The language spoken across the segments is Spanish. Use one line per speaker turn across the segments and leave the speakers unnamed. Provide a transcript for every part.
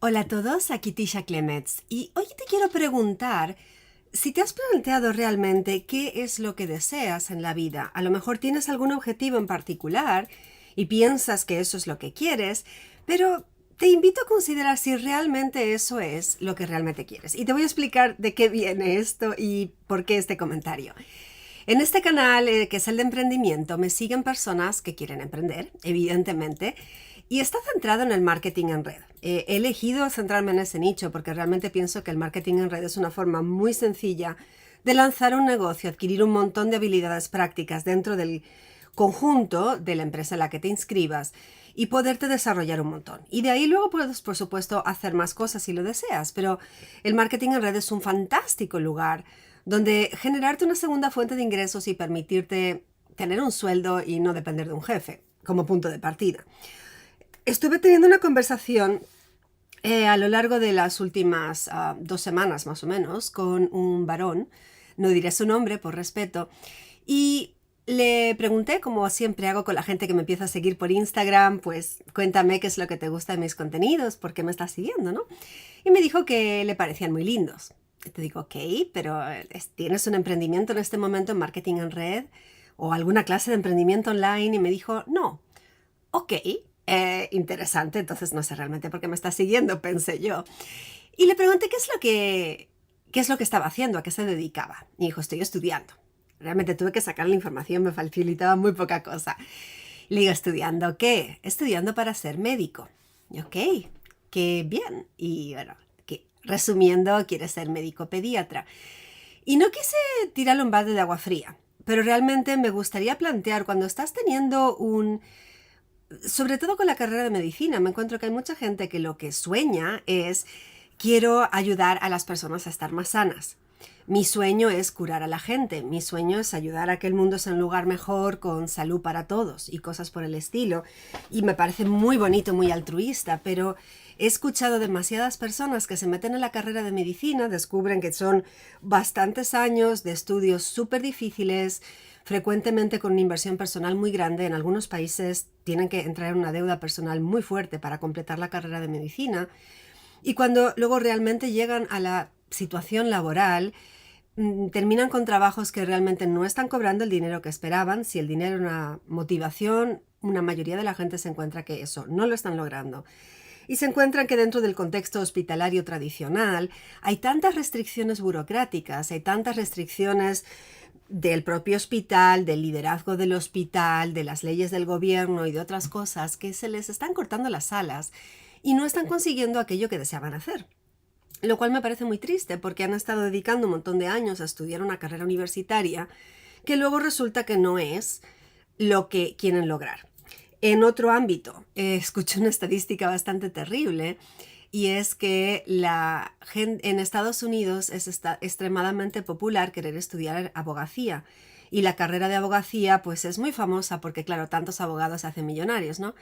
Hola a todos, aquí Tisha Clemets y hoy te quiero preguntar si te has planteado realmente qué es lo que deseas en la vida. A lo mejor tienes algún objetivo en particular y piensas que eso es lo que quieres, pero te invito a considerar si realmente eso es lo que realmente quieres. Y te voy a explicar de qué viene esto y por qué este comentario. En este canal, que es el de emprendimiento, me siguen personas que quieren emprender, evidentemente, y está centrado en el marketing en red. He elegido centrarme en ese nicho porque realmente pienso que el marketing en red es una forma muy sencilla de lanzar un negocio, adquirir un montón de habilidades prácticas dentro del conjunto de la empresa en la que te inscribas y poderte desarrollar un montón. Y de ahí luego puedes, por supuesto, hacer más cosas si lo deseas, pero el marketing en red es un fantástico lugar donde generarte una segunda fuente de ingresos y permitirte tener un sueldo y no depender de un jefe como punto de partida. Estuve teniendo una conversación a lo largo de las últimas 2 semanas más o menos con un varón, no diré su nombre por respeto, y le pregunté, como siempre hago con la gente que me empieza a seguir por Instagram, pues cuéntame qué es lo que te gusta de mis contenidos, por qué me estás siguiendo, ¿no? Y me dijo que le parecían muy lindos. Y te digo, ok, pero ¿tienes un emprendimiento en este momento en marketing en red o alguna clase de emprendimiento online? Y me dijo, no. Ok, interesante, entonces no sé realmente por qué me está siguiendo, pensé yo. Y le pregunté qué es lo que estaba haciendo, a qué se dedicaba. Y dijo, estoy estudiando. Realmente tuve que sacar la información, me facilitaba muy poca cosa. Le digo, ¿estudiando qué? Estudiando para ser médico. Y ok, qué bien. Y bueno, que, resumiendo, quiere ser médico pediatra. Y no quise tirarle un balde de agua fría, pero realmente me gustaría plantear cuando estás teniendo sobre todo con la carrera de medicina, me encuentro que hay mucha gente que lo que sueña es quiero ayudar a las personas a estar más sanas. Mi sueño es curar a la gente, mi sueño es ayudar a que el mundo sea un lugar mejor con salud para todos y cosas por el estilo. Y me parece muy bonito, muy altruista, pero he escuchado demasiadas personas que se meten en la carrera de medicina, descubren que son bastantes años de estudios súper difíciles, frecuentemente con una inversión personal muy grande. En algunos países tienen que entrar en una deuda personal muy fuerte para completar la carrera de medicina. Y cuando luego realmente llegan a la situación laboral, terminan con trabajos que realmente no están cobrando el dinero que esperaban. Si el dinero es una motivación, una mayoría de la gente se encuentra que eso no lo están logrando. Y se encuentran que dentro del contexto hospitalario tradicional hay tantas restricciones burocráticas, hay tantas restricciones del propio hospital, del liderazgo del hospital, de las leyes del gobierno y de otras cosas que se les están cortando las alas y no están consiguiendo aquello que deseaban hacer. Lo cual me parece muy triste porque han estado dedicando un montón de años a estudiar una carrera universitaria que luego resulta que no es lo que quieren lograr. En otro ámbito, escuché una estadística bastante terrible y es que en Estados Unidos es extremadamente popular querer estudiar abogacía. Y la carrera de abogacía pues es muy famosa porque claro, tantos abogados se hacen millonarios, ¿no?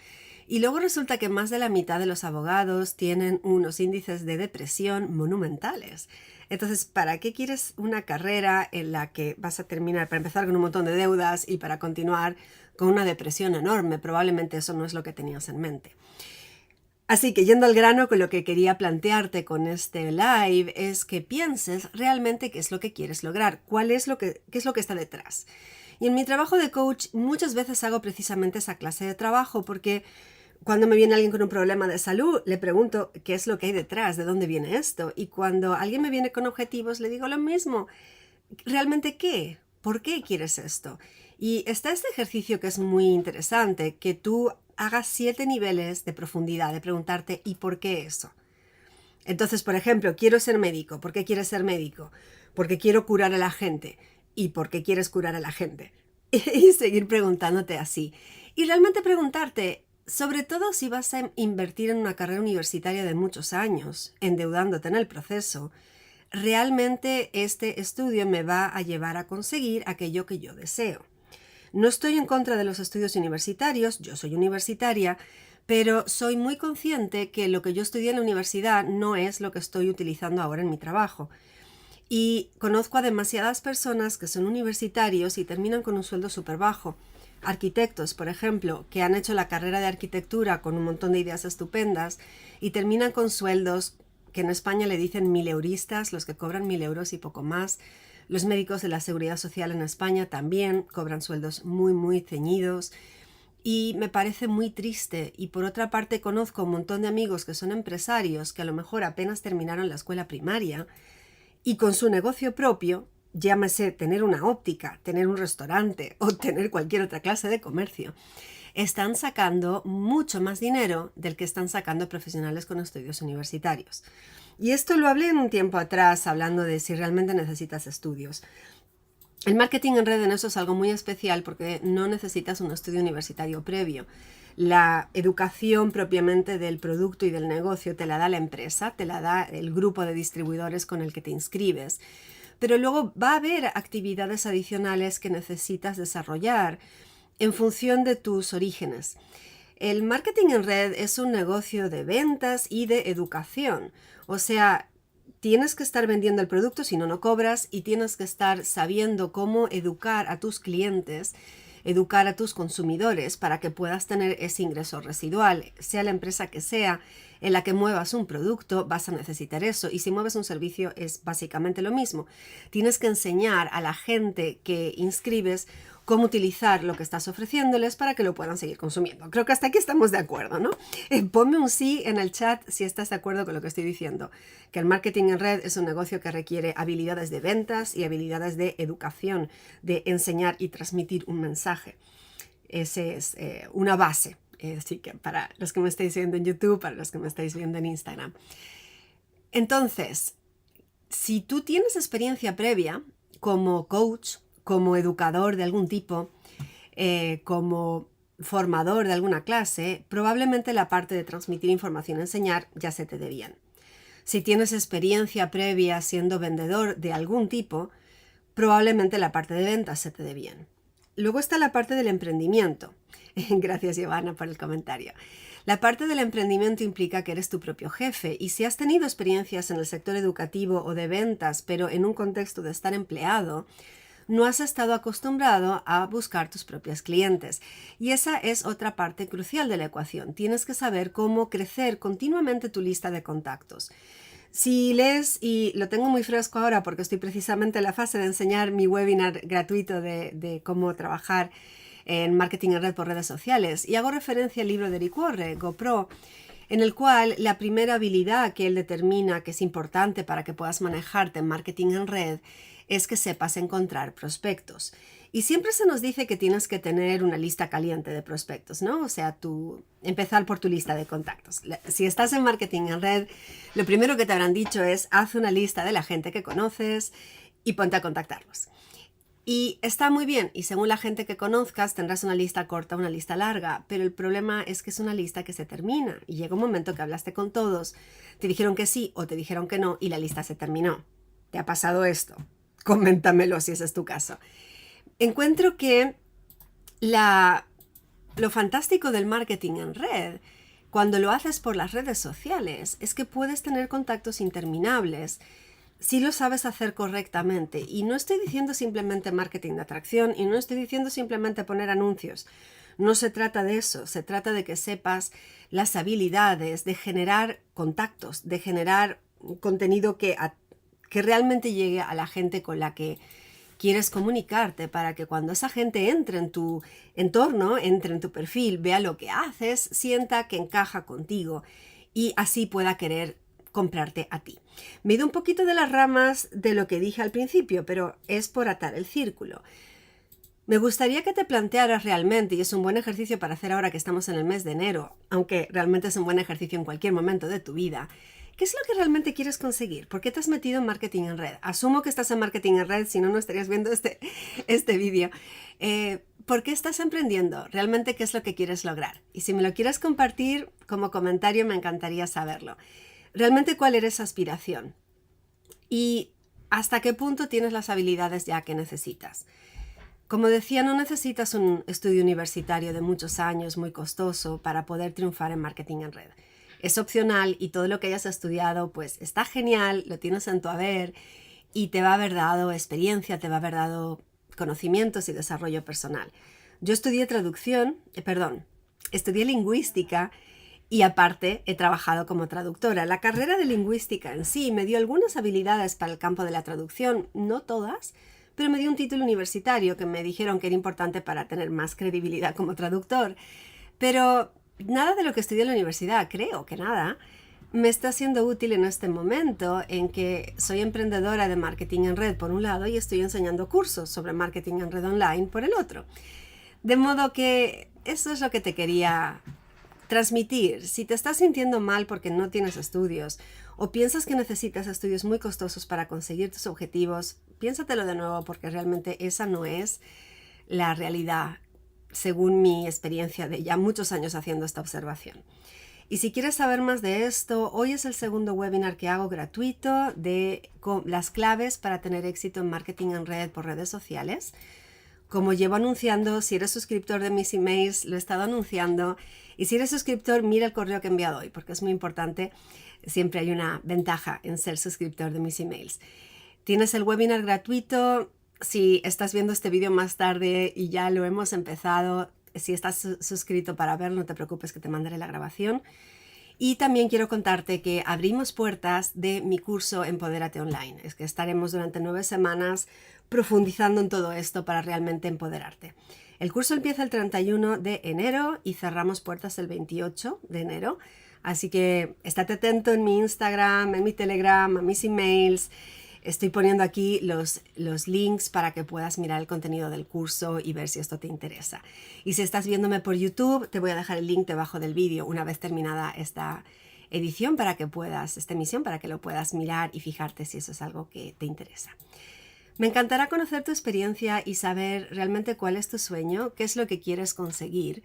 Y luego resulta que más de la mitad de los abogados tienen unos índices de depresión monumentales. Entonces, ¿para qué quieres una carrera en la que vas a terminar, para empezar, con un montón de deudas y para continuar con una depresión enorme? Probablemente eso no es lo que tenías en mente. Así que yendo al grano, con lo que quería plantearte con este live es que pienses realmente qué es lo que quieres lograr, qué es lo que está detrás. Y en mi trabajo de coach muchas veces hago precisamente esa clase de trabajo porque cuando me viene alguien con un problema de salud, le pregunto qué es lo que hay detrás, de dónde viene esto. Y cuando alguien me viene con objetivos, le digo lo mismo. ¿Realmente qué? ¿Por qué quieres esto? Y está este ejercicio que es muy interesante, que tú hagas 7 niveles de profundidad, de preguntarte ¿y por qué eso? Entonces, por ejemplo, quiero ser médico. ¿Por qué quieres ser médico? Porque quiero curar a la gente. ¿Y por qué quieres curar a la gente? Y seguir preguntándote así. Y realmente preguntarte, sobre todo si vas a invertir en una carrera universitaria de muchos años, endeudándote en el proceso, realmente este estudio me va a llevar a conseguir aquello que yo deseo. No estoy en contra de los estudios universitarios, yo soy universitaria, pero soy muy consciente que lo que yo estudié en la universidad no es lo que estoy utilizando ahora en mi trabajo. Y conozco a demasiadas personas que son universitarios y terminan con un sueldo súper bajo. arquitectos, por ejemplo, que han hecho la carrera de arquitectura con un montón de ideas estupendas y terminan con sueldos que en España le dicen 1000euristas, los que cobran 1000 euros y poco más. Los médicos de la Seguridad Social en España también cobran sueldos muy, muy ceñidos. Y me parece muy triste. Y por otra parte conozco un montón de amigos que son empresarios que a lo mejor apenas terminaron la escuela primaria y con su negocio propio, llámese tener una óptica, tener un restaurante o tener cualquier otra clase de comercio, están sacando mucho más dinero del que están sacando profesionales con estudios universitarios. Y esto lo hablé en un tiempo atrás, hablando de si realmente necesitas estudios. El marketing en red en eso es algo muy especial porque no necesitas un estudio universitario previo. La educación propiamente del producto y del negocio te la da la empresa, te la da el grupo de distribuidores con el que te inscribes. Pero luego va a haber actividades adicionales que necesitas desarrollar en función de tus orígenes. El marketing en red es un negocio de ventas y de educación. O sea, tienes que estar vendiendo el producto, si no, no cobras, y tienes que estar sabiendo cómo educar a tus clientes, educar a tus consumidores para que puedas tener ese ingreso residual. Sea la empresa que sea en la que muevas un producto, vas a necesitar eso. Y si mueves un servicio es básicamente lo mismo. Tienes que enseñar a la gente que inscribes cómo utilizar lo que estás ofreciéndoles para que lo puedan seguir consumiendo. Creo que hasta aquí estamos de acuerdo, ¿no? Ponme un sí en el chat si estás de acuerdo con lo que estoy diciendo, que el marketing en red es un negocio que requiere habilidades de ventas y habilidades de educación, de enseñar y transmitir un mensaje. Ese es una base, así que para los que me estáis viendo en YouTube, para los que me estáis viendo en Instagram. Entonces, si tú tienes experiencia previa como coach, como educador de algún tipo, como formador de alguna clase, probablemente la parte de transmitir información y enseñar ya se te dé bien. Si tienes experiencia previa siendo vendedor de algún tipo, probablemente la parte de ventas se te dé bien. Luego está la parte del emprendimiento. Gracias, Giovanna, por el comentario. La parte del emprendimiento implica que eres tu propio jefe y si has tenido experiencias en el sector educativo o de ventas, pero en un contexto de estar empleado, no has estado acostumbrado a buscar tus propios clientes. Y esa es otra parte crucial de la ecuación. Tienes que saber cómo crecer continuamente tu lista de contactos. Si lees, y lo tengo muy fresco ahora porque estoy precisamente en la fase de enseñar mi webinar gratuito de cómo trabajar en marketing en red por redes sociales, y hago referencia al libro de Eric Worre, GoPro, en el cual la primera habilidad que él determina que es importante para que puedas manejarte en marketing en red es que sepas encontrar prospectos. Y siempre se nos dice que tienes que tener una lista caliente de prospectos, ¿no? O sea, empezar por tu lista de contactos. Si estás en marketing en red, lo primero que te habrán dicho es haz una lista de la gente que conoces y ponte a contactarlos. Y está muy bien, y según la gente que conozcas tendrás una lista corta, una lista larga, pero el problema es que es una lista que se termina y llega un momento que hablaste con todos, te dijeron que sí o te dijeron que no y la lista se terminó. ¿Te ha pasado esto? Coméntamelo si ese es tu caso. Encuentro que lo fantástico del marketing en red, cuando lo haces por las redes sociales, es que puedes tener contactos interminables si lo sabes hacer correctamente. Y no estoy diciendo simplemente marketing de atracción y no estoy diciendo simplemente poner anuncios. No se trata de eso, se trata de que sepas las habilidades de generar contactos, de generar contenido que realmente llegue a la gente con la que quieres comunicarte, para que cuando esa gente entre en tu entorno, entre en tu perfil, vea lo que haces, sienta que encaja contigo y así pueda querer comprarte a ti. Me he ido un poquito de las ramas de lo que dije al principio, pero es por atar el círculo. Me gustaría que te plantearas realmente, y es un buen ejercicio para hacer ahora que estamos en el mes de enero, aunque realmente es un buen ejercicio en cualquier momento de tu vida, ¿qué es lo que realmente quieres conseguir? ¿Por qué te has metido en marketing en red? Asumo que estás en marketing en red, si no, no estarías viendo este vídeo. ¿Por qué estás emprendiendo? ¿Realmente qué es lo que quieres lograr? Y si me lo quieres compartir como comentario, me encantaría saberlo. ¿Realmente cuál eres esa aspiración? ¿Y hasta qué punto tienes las habilidades ya que necesitas? Como decía, no necesitas un estudio universitario de muchos años, muy costoso, para poder triunfar en marketing en red. Es opcional y todo lo que hayas estudiado pues está genial, lo tienes en tu haber y te va a haber dado experiencia, te va a haber dado conocimientos y desarrollo personal. Yo estudié estudié lingüística y aparte he trabajado como traductora. La carrera de lingüística en sí me dio algunas habilidades para el campo de la traducción, no todas, pero me dio un título universitario que me dijeron que era importante para tener más credibilidad como traductor. Pero nada de lo que estudié en la universidad, creo que nada, me está siendo útil en este momento en que soy emprendedora de marketing en red por un lado y estoy enseñando cursos sobre marketing en red online por el otro. De modo que eso es lo que te quería transmitir. Si te estás sintiendo mal porque no tienes estudios o piensas que necesitas estudios muy costosos para conseguir tus objetivos, piénsatelo de nuevo porque realmente esa no es la realidad según mi experiencia de ya muchos años haciendo esta observación. Y si quieres saber más de esto, hoy es el segundo webinar que hago gratuito de las claves para tener éxito en marketing en red por redes sociales. Como llevo anunciando, si eres suscriptor de mis emails, lo he estado anunciando. Y si eres suscriptor, mira el correo que he enviado hoy, porque es muy importante. Siempre hay una ventaja en ser suscriptor de mis emails. Tienes el webinar gratuito. Si estás viendo este vídeo más tarde y ya lo hemos empezado, si estás suscrito para verlo, no te preocupes que te mandaré la grabación. Y también quiero contarte que abrimos puertas de mi curso Empodérate Online. Es que estaremos durante 9 semanas profundizando en todo esto para realmente empoderarte. El curso empieza el 31 de enero y cerramos puertas el 28 de enero. Así que estate atento en mi Instagram, en mi Telegram, a mis emails. Estoy poniendo aquí los links para que puedas mirar el contenido del curso y ver si esto te interesa. Y si estás viéndome por YouTube, te voy a dejar el link debajo del vídeo una vez terminada esta emisión para que lo puedas mirar y fijarte si eso es algo que te interesa. Me encantará conocer tu experiencia y saber realmente cuál es tu sueño, qué es lo que quieres conseguir.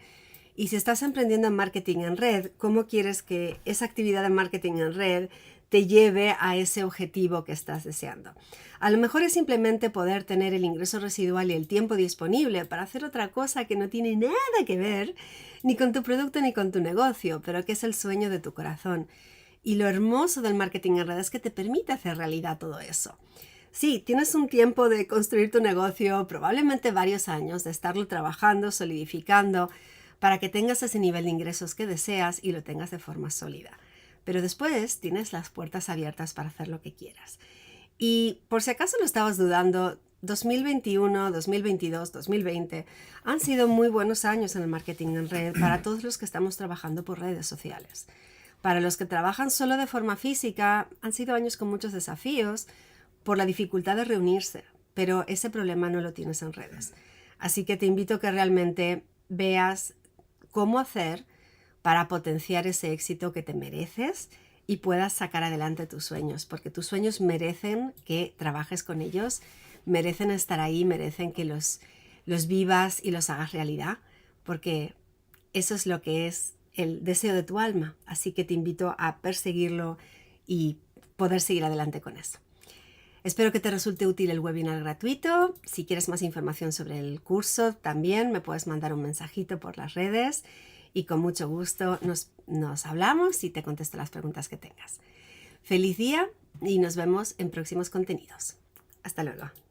Y si estás emprendiendo en marketing en red, ¿cómo quieres que esa actividad de marketing en red te lleve a ese objetivo que estás deseando? A lo mejor es simplemente poder tener el ingreso residual y el tiempo disponible para hacer otra cosa que no tiene nada que ver ni con tu producto ni con tu negocio, pero que es el sueño de tu corazón. Y lo hermoso del marketing en red es que te permite hacer realidad todo eso. Sí, tienes un tiempo de construir tu negocio, probablemente varios años, de estarlo trabajando, solidificando, para que tengas ese nivel de ingresos que deseas y lo tengas de forma sólida. Pero después tienes las puertas abiertas para hacer lo que quieras. Y por si acaso lo estabas dudando, 2021, 2022, 2020 han sido muy buenos años en el marketing en red para todos los que estamos trabajando por redes sociales. Para los que trabajan solo de forma física, han sido años con muchos desafíos por la dificultad de reunirse, pero ese problema no lo tienes en redes. Así que te invito a que realmente veas cómo hacer para potenciar ese éxito que te mereces y puedas sacar adelante tus sueños, porque tus sueños merecen que trabajes con ellos, merecen estar ahí, merecen que los vivas y los hagas realidad, porque eso es lo que es el deseo de tu alma. Así que te invito a perseguirlo y poder seguir adelante con eso. Espero que te resulte útil el webinar gratuito. Si quieres más información sobre el curso, también me puedes mandar un mensajito por las redes y con mucho gusto nos hablamos y te contesto las preguntas que tengas. Feliz día y nos vemos en próximos contenidos. Hasta luego.